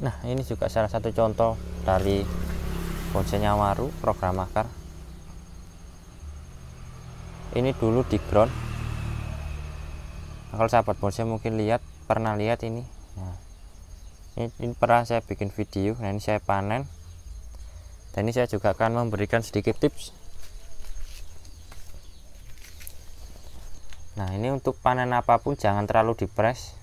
Nah, ini juga salah satu contoh dari bonsai Nyawaru program akar. Ini dulu di ground. Nah, kalau sahabat bonsai mungkin pernah lihat ini. Nah, ini pernah saya bikin video. Nah, ini saya panen. Dan ini saya juga akan memberikan sedikit tips. Nah, ini untuk panen apapun jangan terlalu dipres.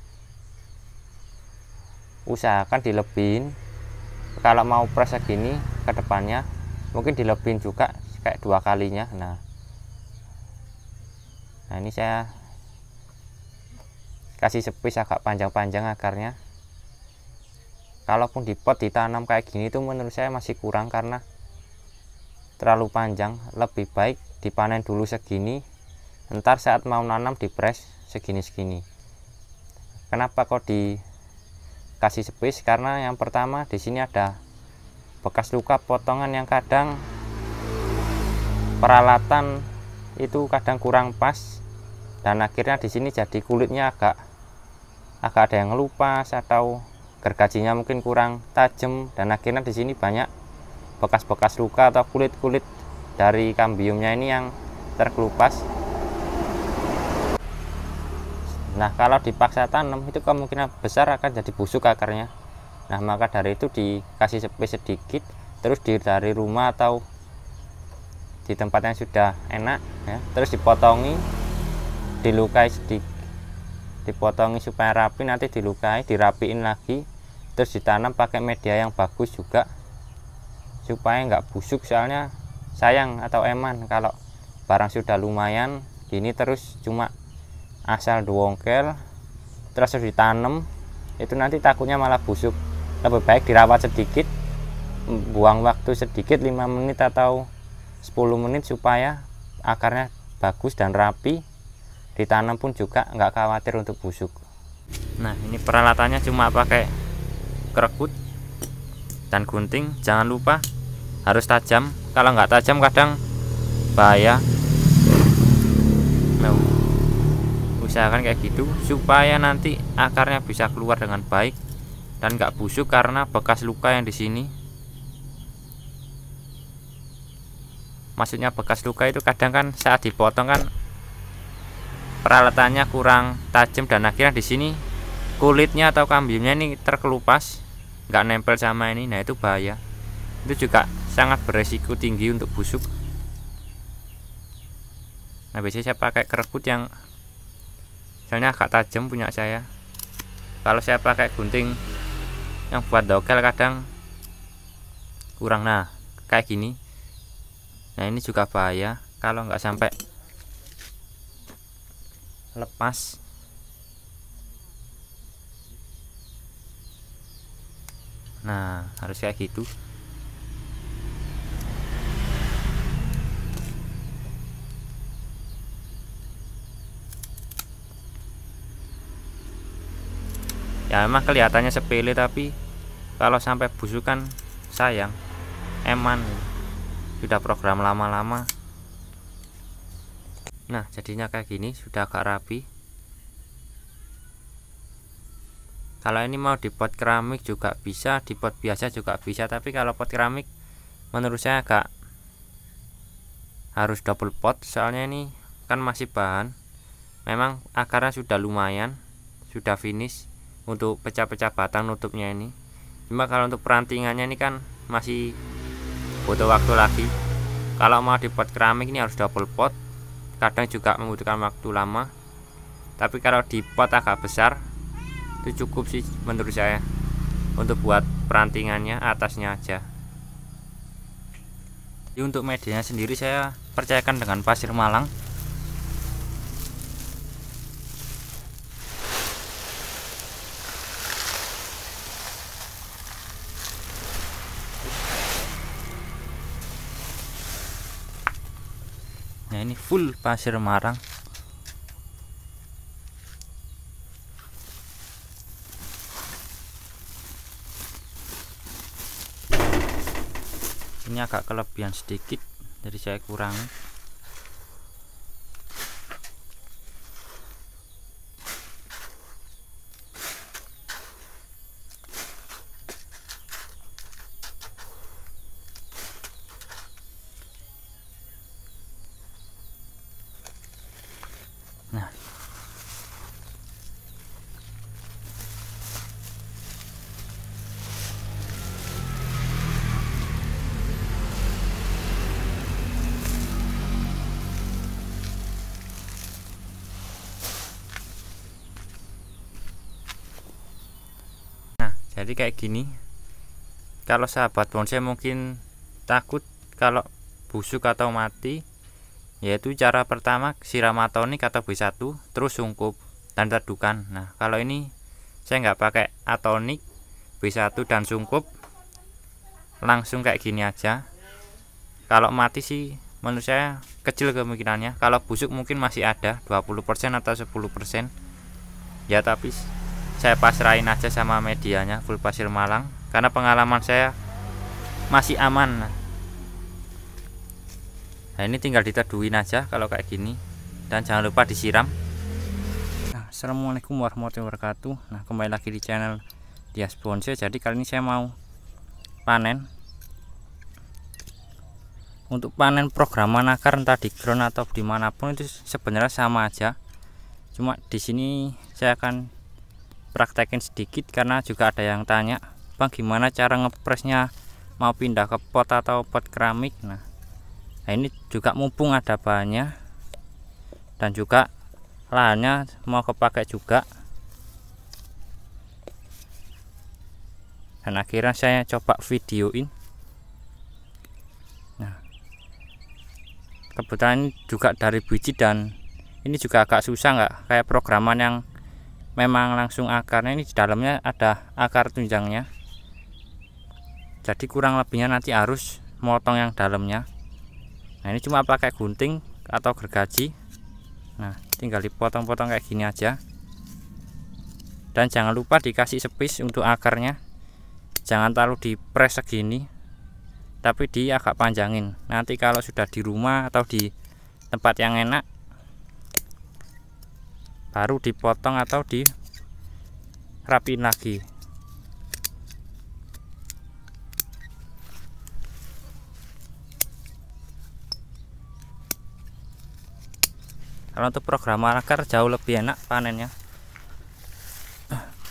Usahakan dilebihin. Kalau mau pres segini ke depannya, mungkin dilebihin juga kayak 2 kalinya. Nah, ini saya kasih space agak panjang-panjang akarnya. Kalaupun di pot ditanam kayak gini itu menurut saya masih kurang karena terlalu panjang. Lebih baik dipanen dulu segini, ntar saat mau nanam dipres segini-segini. Kenapa kok dikasih space? Karena yang pertama di sini ada bekas luka potongan yang kadang peralatan itu kadang kurang pas, dan akhirnya di sini jadi kulitnya agak ada yang ngelupas atau gergajinya mungkin kurang tajam, dan akhirnya di sini banyak bekas-bekas luka atau kulit-kulit dari kambiumnya ini yang terkelupas. Nah, kalau dipaksa tanam itu kemungkinan besar akan jadi busuk akarnya. Nah, maka dari itu dikasih space sedikit, terus dari rumah atau di tempat yang sudah enak ya, terus dipotongi, dilukai sedikit, dipotongi supaya rapi, nanti dilukai, dirapiin lagi, terus ditanam pakai media yang bagus juga supaya nggak busuk. Soalnya sayang atau eman kalau barang sudah lumayan gini terus cuma asal dongkel terus ditanam, itu nanti takutnya malah busuk. Lebih baik dirawat sedikit, buang waktu sedikit 5 menit atau 10 menit supaya akarnya bagus dan rapi. Ditanam pun juga nggak khawatir untuk busuk. Nah, ini peralatannya cuma pakai kerekut dan gunting. Jangan lupa harus tajam, kalau nggak tajam kadang bahaya. Nah, usahakan kayak gitu supaya nanti akarnya bisa keluar dengan baik dan nggak busuk karena bekas luka yang di sini. Maksudnya bekas luka itu kadang kan saat dipotong kan peralatannya kurang tajam, dan akhirnya di sini kulitnya atau kambiumnya ini terkelupas, nggak nempel sama ini. Nah, itu bahaya. Itu juga sangat beresiko tinggi untuk busuk. Nah, biasanya saya pakai kerekut yang soalnya agak tajam punya saya. Kalau saya pakai gunting yang buat dogel kadang kurang. Nah, kayak gini. Nah, ini juga bahaya kalau nggak sampai lepas. Nah, harus kayak gitu. Ya memang kelihatannya sepele, tapi kalau sampai busuk kan sayang, eman. Sudah program lama-lama. Nah, jadinya kayak gini, sudah agak rapi. Kalau ini mau di pot keramik juga bisa, di pot biasa juga bisa, tapi kalau pot keramik menurut saya agak harus double pot, soalnya ini kan masih bahan. Memang akarnya sudah lumayan, sudah finish untuk pecah-pecah batang nutupnya ini. Cuma kalau untuk perantingannya ini kan masih butuh waktu lagi. Kalau mau di pot keramik ini harus double pot, kadang juga membutuhkan waktu lama. Tapi kalau di pot agak besar itu cukup sih menurut saya untuk buat perantingannya atasnya aja. Jadi untuk medianya sendiri saya percayakan dengan pasir Malang. Nah, ini full pasir Marang. Ini agak kelebihan sedikit, jadi saya kurangi. Jadi kayak gini. Kalau sahabat bonsai mungkin takut kalau busuk atau mati, yaitu cara pertama siram atonik atau B1, terus sungkup dan teduhkan. Nah kalau ini saya nggak pakai atonik, B1 dan sungkup, langsung kayak gini aja. Kalau mati sih menurut saya kecil kemungkinannya. Kalau busuk mungkin masih ada 20% atau 10%. Ya tapi saya pasrahin aja sama medianya full pasir malang, karena pengalaman saya masih aman. Nah ini tinggal diteduhin aja kalau kayak gini, dan jangan lupa disiram. Nah, assalamualaikum warahmatullahi wabarakatuh. Nah kembali lagi di channel Dias Bonsai. Jadi kali ini saya mau panen. Untuk panen programan akar entah di ground atau dimanapun itu sebenarnya sama aja. Cuma di sini saya akan praktekin sedikit karena juga ada yang tanya, Bang gimana cara ngepresnya mau pindah ke pot atau pot keramik. Nah ini juga mumpung ada bahannya dan juga lahannya mau kepakai juga. Dan akhirnya saya coba videoin. Kebetulan ini juga dari biji dan ini juga agak susah, nggak kayak programan yang memang langsung akarnya. Ini di dalamnya ada akar tunjangnya, jadi kurang lebihnya nanti harus motong yang dalamnya. Nah ini cuma pakai gunting atau gergaji. Nah tinggal dipotong-potong kayak gini aja, dan jangan lupa dikasih space untuk akarnya. Jangan terlalu dipres segini, tapi di agak panjangin. Nanti kalau sudah di rumah atau di tempat yang enak baru dipotong atau dirapiin lagi. Kalau untuk program akar jauh lebih enak panennya,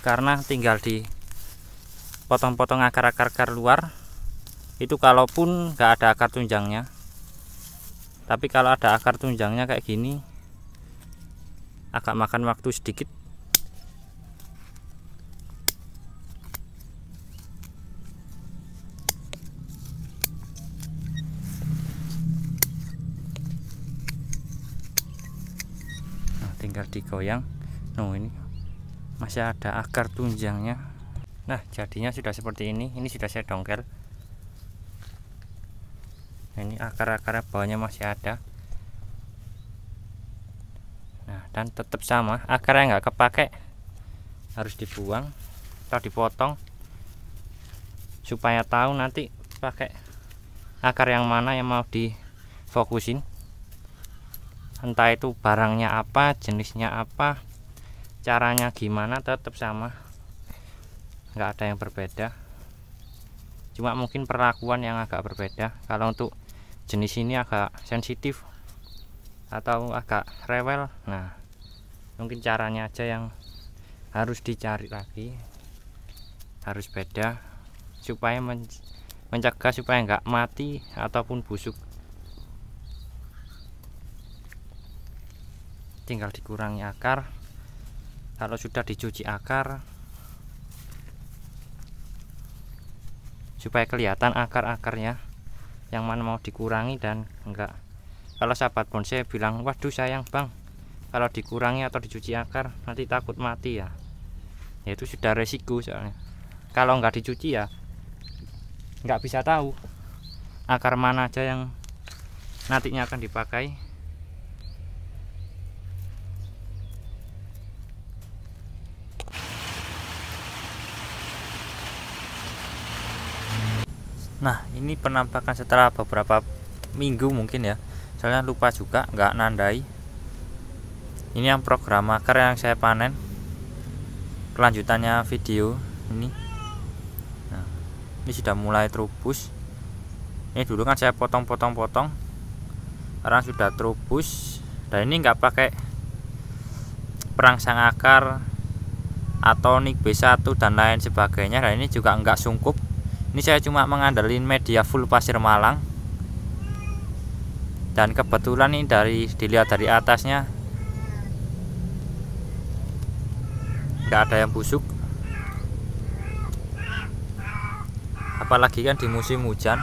karena tinggal dipotong-potong akar-akar luar. Itu kalaupun nggak ada akar tunjangnya. Tapi kalau ada akar tunjangnya kayak gini agak makan waktu sedikit. Nah tinggal digoyang. Nah ini masih ada akar tunjangnya. Nah jadinya sudah seperti ini. Ini sudah saya dongkel. Ini akar-akar bawahnya masih ada. Nah dan tetap sama, akar yang nggak kepake harus dibuang atau dipotong supaya tahu nanti pakai akar yang mana yang mau difokusin. Entah itu barangnya apa, jenisnya apa, caranya gimana, tetap sama, nggak ada yang berbeda. Cuma mungkin perlakuan yang agak berbeda. Kalau untuk jenis ini agak sensitif atau agak rewel, nah mungkin caranya aja yang harus dicari lagi, harus beda supaya mencegah supaya nggak mati ataupun busuk. Tinggal dikurangi akar. Kalau sudah dicuci akar supaya kelihatan akar-akarnya yang mana mau dikurangi dan enggak. Kalau sahabat bonsai bilang, waduh sayang bang kalau dikurangi atau dicuci akar nanti takut mati ya, itu sudah resiko. Soalnya kalau enggak dicuci ya enggak bisa tahu akar mana aja yang nantinya akan dipakai. Nah ini penampakan setelah beberapa minggu mungkin ya, soalnya lupa juga nggak nandai. Ini yang program akar yang saya panen, kelanjutannya video ini. Nah ini sudah mulai terubus. Ini dulu kan saya potong-potong, sekarang sudah terubus. Dan ini nggak pakai perangsang akar, atonik, B1 dan lain sebagainya. Dan ini juga nggak sungkup. Ini saya cuma mengandalkan media full pasir malang. Dan kebetulan ini dilihat dari atasnya nggak ada yang busuk. apalagi kan di musim hujan.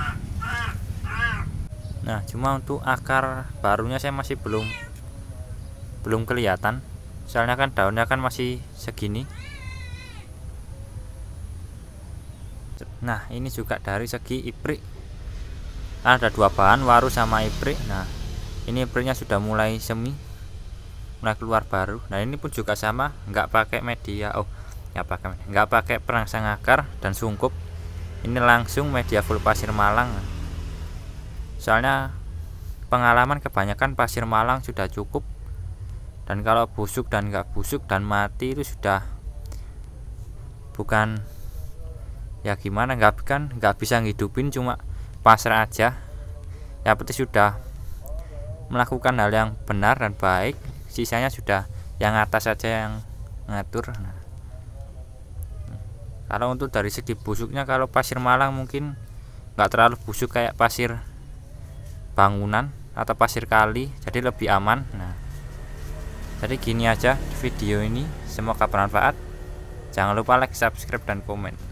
Nah, cuma untuk akar barunya saya masih belum kelihatan, soalnya kan daunnya kan masih segini. Nah, ini juga dari segi iprik, ada dua bahan, waru sama iprik. Nah, ini ipriknya sudah mulai semi, mulai keluar baru. Nah, ini pun juga sama, nggak pakai media, nggak pakai perangsang akar dan sungkup. Ini langsung media full pasir Malang. Soalnya pengalaman kebanyakan pasir Malang sudah cukup, dan kalau busuk dan nggak busuk dan mati itu sudah bukan ya gimana, nggak bisa ngidupin, cuma pasrah aja. Ya penting sudah melakukan hal yang benar dan baik, sisanya sudah yang atas saja yang ngatur. Nah, kalau untuk dari segi busuknya, kalau pasir Malang mungkin nggak terlalu busuk kayak pasir bangunan atau pasir kali, jadi lebih aman. Nah, jadi gini aja video ini, semoga bermanfaat. Jangan lupa like, subscribe, dan komen.